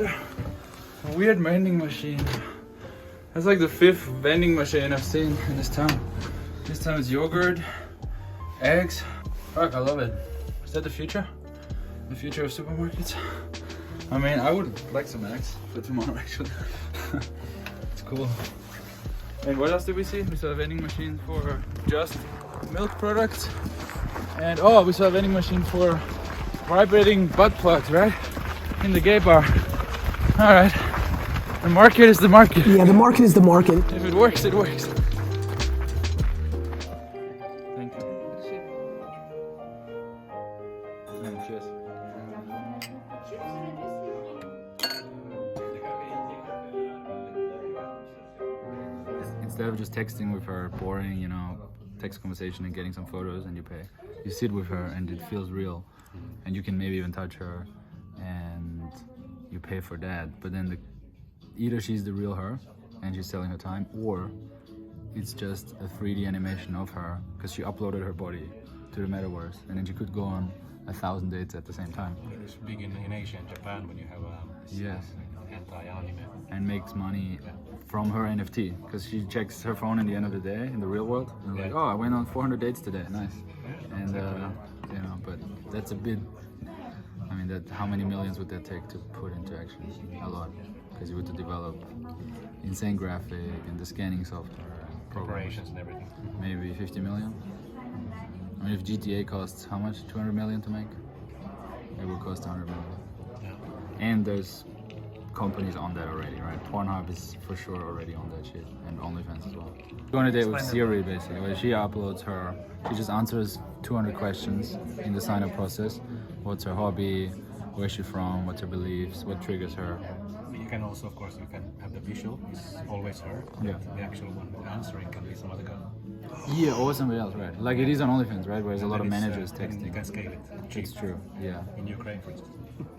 got a weird vending machine. That's like the 5th vending machine I've seen in this town. This time it's yogurt, eggs. Fuck, I love it. Is that the future? The future of supermarkets? I mean, I would like some eggs for tomorrow actually. It's cool. And what else did we see? We saw a vending machine for just milk products. And oh, we saw a vending machine for vibrating butt plugs, right? In the gay bar. All right. The market is the market. Yeah, the market is the market. If it works, it works. Thank you. And cheers. Instead of just texting with her, boring, you know, text conversation and getting some photos and you pay. You sit with her and it feels real. And you can maybe even touch her and you pay for that. But then either she's the real her and she's selling her time, or it's just a 3D animation of her because she uploaded her body to the Metaverse and then she could go on 1,000 dates at the same time. It's big in Asia and Japan when you have yes, anti-anime. and makes money from her NFT because she checks her phone at the end of the day in the real world and like, oh, I went on 400 dates today, nice. And you know, but that's a bit, I mean, that how many millions would that take to put into action? A lot, because you would have to develop insane graphic and the scanning software, Preparations and everything. Maybe 50 million. I mean, if GTA costs how much? 200 million to make? It will cost 100 million. Yeah. And there's companies on that already, right? Pornhub is for sure already on that shit, and OnlyFans as well. Go on a date with Siri basically, where she uploads her, she just answers 200 questions in the sign-up process. What's her hobby? Where's she from? What's her beliefs? What triggers her? You can also, of course, you can have the visual. It's always her. Yeah. The actual one answering can be some other guy. Yeah, or somebody else, right? Like it is on OnlyFans, right? Where there's a lot of And it's, managers and texting. You can scale it. It's true, yeah. In Ukraine, for instance.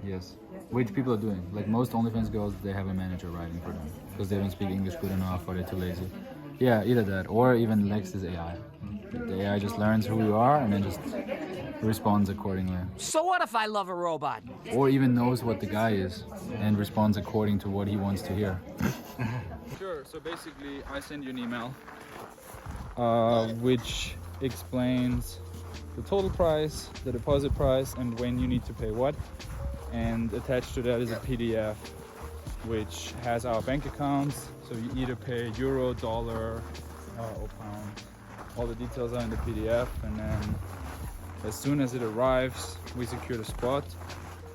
Yes. Which people are doing. Like most OnlyFans girls, they have a manager writing for them because they don't speak English good enough or they're too lazy. Yeah, either that or even Lex is AI. The AI just learns who you are and then just responds accordingly. So what if I love a robot? Or even knows what the guy is and responds according to what he wants to hear. Sure, so basically I send you an email which explains the total price, the deposit price, and when you need to pay what. And attached to that is a PDF which has our bank accounts. So you either pay euro, dollar, or pound. All the details are in the PDF, and then as soon as it arrives, we secure the spot,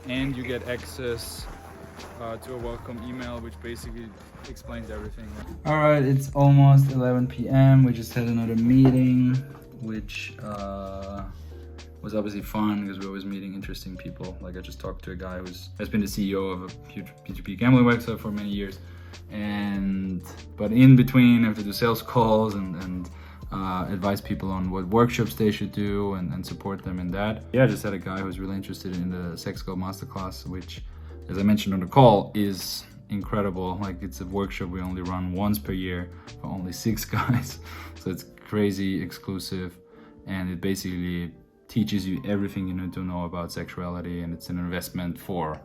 and you get access to a welcome email, which basically explains everything. All right, it's almost 11 p.m. We just had another meeting, which was obviously fun because we're always meeting interesting people. Like I just talked to a guy has been the CEO of a huge P2P gambling website for many years, but in between I have to do sales calls and advise people on what workshops they should do and support them in that. Yeah, I just had a guy who's really interested in the Sex Code Masterclass, which, as I mentioned on the call, is incredible. Like it's a workshop we only run once per year for only 6 guys. So it's crazy exclusive, and it basically teaches you everything you need to know about sexuality, and it's an investment for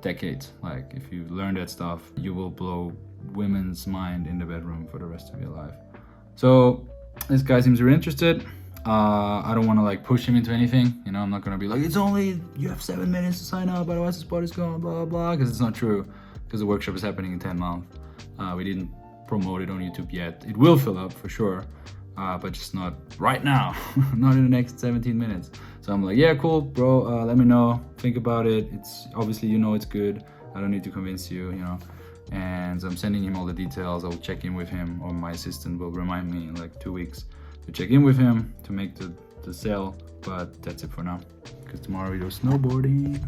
decades. Like if you learn that stuff, you will blow women's mind in the bedroom for the rest of your life. So this guy seems really interested. I don't want to like push him into anything, you know. I'm not gonna be like, it's only, you have 7 minutes to sign up, otherwise the spot is gone, blah blah blah, because it's not true, because the workshop is happening in 10 months. We didn't promote it on YouTube yet. It will fill up for sure, but just not right now. Not in the next 17 minutes. So I'm like, yeah, cool, bro, let me know, think about it. It's obviously, you know, it's good. I don't need to convince you, you know. And so I'm sending him all the details. I'll check in with him, or my assistant will remind me in like 2 weeks to check in with him to make the sale. But that's it for now, because tomorrow we go snowboarding.